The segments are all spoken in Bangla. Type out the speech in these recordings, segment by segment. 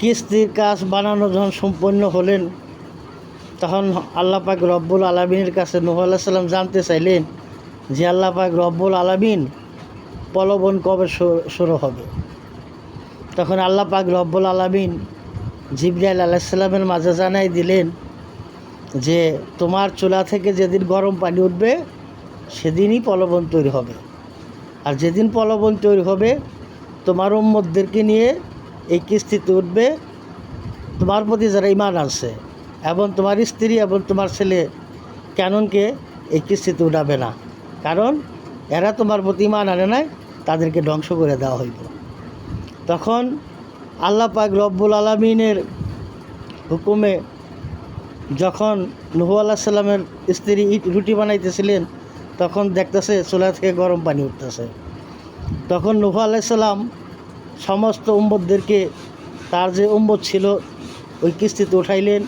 কিস্তির কাজ বানানো যখন সম্পন্ন হলেন, তখন আল্লাহ পাক রব্বুল আলামিনের কাছে নূহ আলাইহিস সালাম জানতে চাইলেন যে আল্লাহ পাক রব্বুল আলামিন প্রলোভন কবে শুরু হবে। তখন আল্লাহ পাক রব্বুল আলামিন জিবরাইল আলাইহিস সালামের মাঝে জানাই দিলেন যে তোমার চুলা থেকে যেদিন গরম পানি উঠবে সেদিনই প্রলোভন তৈরি হবে। আর যেদিন প্রলোভন তৈরি হবে তোমার উম্মতদেরকে নিয়ে এই কিস্তিতে উঠবে তোমার প্রতি যারা ঈমান আছে, এবং তোমার স্ত্রী এবং তোমার ছেলে ক্যাননকে এই কিস্তিতে উঠাবে না, কারণ এরা তোমার প্রতি ঈমান আনে নাই, তাদেরকে ধ্বংস করে দেওয়া হইব। তখন আল্লাহ পাক রব্বুল আলামিনের হুকুমে যখন নূহ আলাইহিস সালামের স্ত্রী রুটি বানাইতেছিলেন, তখন দেখতেছে চুলা থেকে গরম পানি উঠতেছে। তখন নূহ আলাইহিস সালাম সমস্ত উম্মতদেরকে, তার যে উম্মত ছিল, ওই কিস্তিতে উঠাইলেন।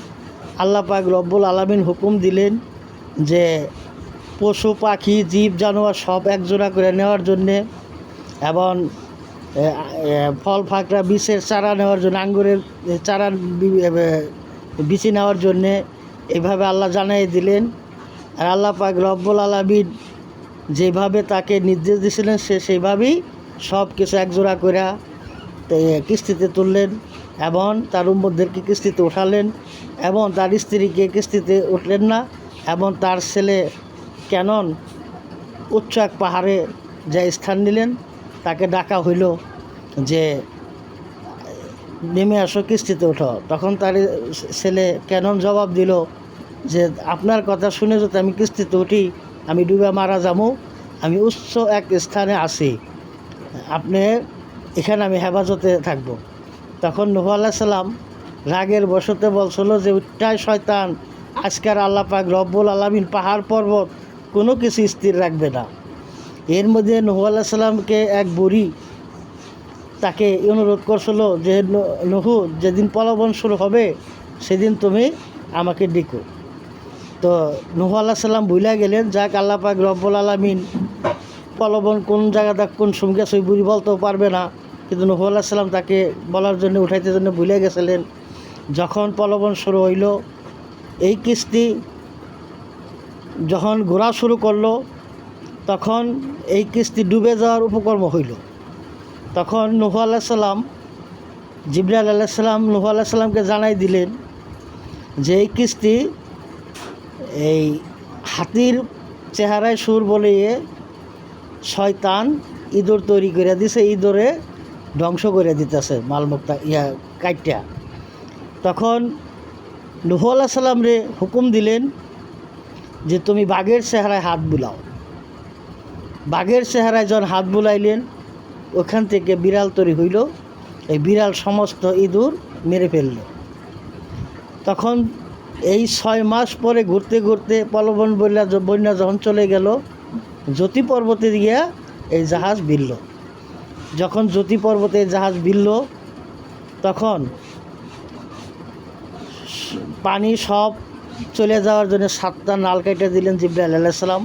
আল্লাহ পাক রব্বুল আলামিন হুকুম দিলেন যে পশু পাখি জীব জানোয়ার সব একজোড়া করে নেওয়ার জন্যে, এবং ফল ফাকড়া বীজের চারা নেওয়ার জন্য, আঙ্গুরের চারা বিচি নেওয়ার জন্যে, এইভাবে আল্লাহ জানাই দিলেন। আর আল্লাহ পাক রব্বুল আলামিন যেভাবে তাকে নির্দেশ দিয়েছিলেন সে সেইভাবেই সব কিছু একজোড়া করে কিস্তিতে তুললেন, এবং তার উম্মতদেরকে কিস্তিতে উঠালেন, এবং তার স্ত্রীকে কিস্তিতে উঠলেন না। এবং তার ছেলে ক্যানন উচ্চ এক পাহাড়ে যে স্থান নিলেন, তাকে ডাকা হইল যে নেমে আসো, কিস্তিতে ওঠো। তখন তার ছেলে ক্যানন জবাব দিল যে আপনার কথা শুনে যদি আমি কিস্তিতে উঠি আমি ডুবে মারা যাবো, আমি উচ্চ এক স্থানে আছি, আপনি এখানে আমি হেফাজতে থাকব। তখন নূহ আলাইহিস সালাম রাগের বশতে বলছিল যে উঠাই শয়তান, আজকের আল্লাহ পাক রব্বুল আলামিন পাহাড় পর্বত কোনো কিছু স্থির রাখবে না। এর মধ্যে নূহ আলাইহিস সালামকে এক বুড়ি তাকে অনুরোধ করছিল যে নূহ, যেদিন প্রলোভন শুরু হবে সেদিন তুমি আমাকে ডেকো। তো নূহ আলাইহিস সালাম ভুলে গেলেন। যাক, আল্লাহ পাক রব্বুল আলামিন প্রলোভন কোন জায়গাটা কোন সঙ্গে সেই বুড়ি বলতেও পারবে না, কিন্তু নূহ আলাইহিস সালাম তাকে বলার জন্য, উঠাইতে জন্য ভুলে গেছিলেন। যখন প্রলোভন শুরু হইল, এই কিস্তি যখন ঘোরা শুরু করলো, তখন এই কিস্তি ডুবে যাওয়ার উপকর্ম হইল। তখন নূহ আলাইহিস সালাম, জিবরাইল আলাইহিস সালাম নূহ আলাইহিস সালামকে জানাই দিলেন যে এই কিস্তি এই হাতির চেহারায় সুর বলিয়ে শয়তান ইঁদুর তৈরি করে দিছে, ইঁদুরে ধ্বংস করে দিতেছে মালমুক্তা কাইটা। তখন নূহ আলাইহিস সালাম রে হুকুম দিলেন যে তুমি বাঘের চেহারায় হাত বুলাও। বাঘের চেহারায় যখন হাত বুলাইলেন, ওখান থেকে বিড়াল তৈরি হইল। এই বিড়াল সমস্ত ইঁদুর মেরে ফেলল। তখন এই 6 মাস পরে ঘুরতে ঘুরতে প্রলোভন বন্যা যখন চলে গেল, জ্যোতি পর্বতে গিয়া এই জাহাজ ভিড়ল। যখন জ্যোতি পর্বতে জাহাজ ভিড়ল, তখন পানি সব চলে যাওয়ার জন্য 7টা নাল কেটে দিলেন জিবরাইল আলাইহিস সালাম।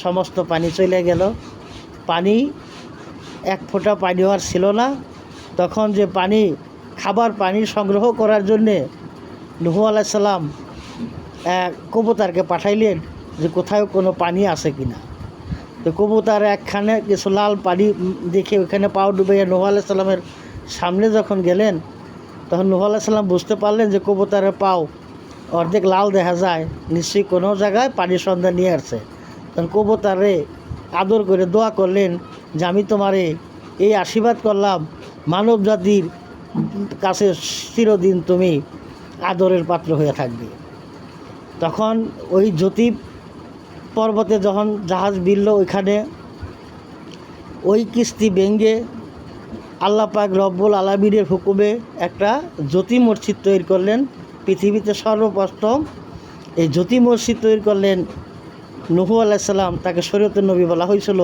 সমস্ত পানি চলে গেল। পানি এক ফোঁটা পানি আর ছিল না। তখন যে পানি, খাবার পানি সংগ্রহ করার জন্যে নূহ আলাইহিস সালাম কবুতরকে পাঠাইলেন যে কোথাও কোনো পানি আছে কিনা। তো কবুতর একখানে কিছু লাল পানি দেখে ওখানে পাও ডুবাইয়া নূহ আলাইহিস সালামের সামনে যখন গেলেন, তখন নূহ আলাইহিস সালাম বুঝতে পারলেন যে কবুতরের পাও অর্ধেক লাল দেখা যায়, নিশ্চয়ই কোনো জায়গায় পানির সন্ধান নিয়ে আসছে। তখন কবুতরে আদর করে দোয়া করলেন যে আমি তোমারে এই আশীর্বাদ করলাম, মানব জাতির কাছে চিরদিন তুমি আদরের পাত্র হয়ে থাকবে। তখন ওই জ্যোতি পর্বতে যখন জাহাজ ভিড়ল, ওইখানে ওই কিস্তি ভেঙ্গে আল্লাহ পাক রব্বুল আলামিনের হুকুমে একটা জ্যোতি মসজিদ তৈরি করলেন। পৃথিবীতে সর্বপ্রথম এই জ্যোতি মসজিদ তৈরি করলেন নূহ আলাইহিস সালাম, তাকে শরীয়তের নবী বলা হয়েছিল।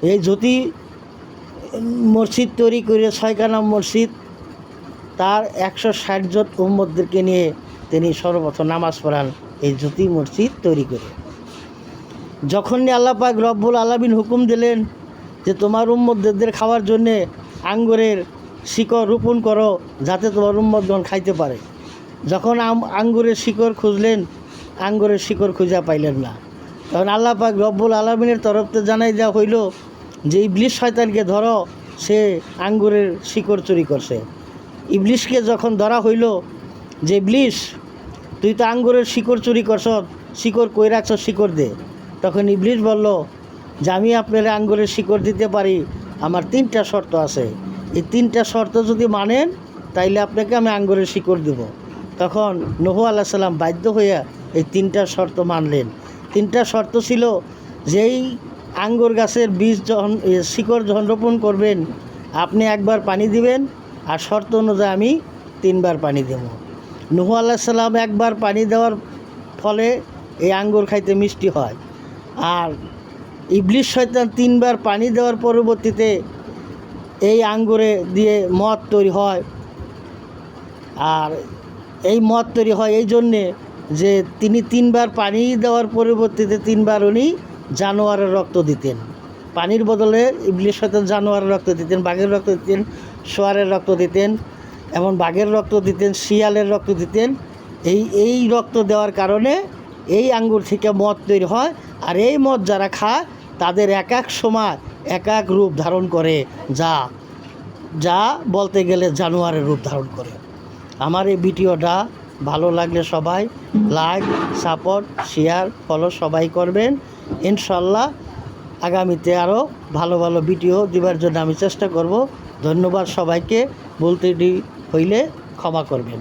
এই জ্যোতি মসজিদ তৈরি করে 6খানা মসজিদ, তার 160 জন উম্মতদেরকে নিয়ে তিনি সর্বপ্রথম নামাজ পড়ান এই জ্যোতি মসজিদ তৈরি করে। যখনই আল্লাহ পাক রব্বুল আলামিন হুকুম দিলেন যে তোমার উম্মতদের খাওয়ার জন্যে আঙ্গুরের শিকড় রোপণ করো যাতে তোমার উম্মতগণ খাইতে পারে। যখন আঙ্গুরের শিকড় খুঁজলেন, আঙ্গুরের শিকড় খুঁজে পাইলেন না। তখন আল্লাহ পাক রব্বুল আলামিনের তরফতে জানাই দেওয়া হইল যে ইবলিস শয়তানকে ধরো, সে আঙ্গুরের শিকড় চুরি করছে। ইবলিসকে যখন ধরা হইল যে ইবলিস তুই তো আঙ্গুরের শিকড় চুরি করছ, শিকড় কই রাখছ, শিকড় দে। তখন ইবলিস বলল যে আমি আপনার আঙ্গুরের শিকড় দিতে পারি, আমার 3টা শর্ত আছে, এই 3টা শর্ত যদি মানেন তাইলে আপনাকে আমি আঙ্গুরের শিকড় দেব। তখন নূহ আলাইহিস সালাম বাধ্য হইয়া এই 3টা শর্ত মানলেন। 3টা শর্ত ছিল যেই আঙ্গুর গাছের বীজ যখন শিকড় যখন রোপণ করবেন আপনি একবার পানি দিবেন, আর শর্ত অনুযায়ী আমি 3বার পানি দেব। নূহ আলাইহিস সালাম একবার পানি দেওয়ার ফলে এই আঙ্গুর খাইতে মিষ্টি হয়, আর ইবলিস শয়তান 3বার পানি দেওয়ার পরবর্তীতে এই আঙ্গুরে দিয়ে মদ তৈরি হয়। আর এই মদ তৈরি হয় এই জন্যে যে তিনি 3বার পানি দেওয়ার পরবর্তীতে 3বার উনি জানোয়ারের রক্ত দিতেন। পানির বদলে ইবলিস শয়তান জানোয়ারের রক্ত দিতেন, বাঘের রক্ত দিতেন, শোয়ারের রক্ত দিতেন, এবং বাঘের রক্ত দিতেন, শিয়ালের রক্ত দিতেন। এই রক্ত দেওয়ার কারণে এই আঙ্গুর থেকে মদ তৈরি হয়, আর এই মদ যারা খায় তাদের এক এক সময় এক এক রূপ ধারণ করে, যা বলতে গেলে জানোয়ারের রূপ ধারণ করে। আমার এই ভিডিওটা ভালো লাগলে সবাই লাইক, সাপোর্ট, শেয়ার, ফলো সবাই করবেন। ইনশাল্লাহ আগামীতে আরও ভালো ভালো ভিডিও দেওয়ার জন্য আমি চেষ্টা করব। ধন্যবাদ সবাইকে, বলতে হইলে ক্ষমা করবেন।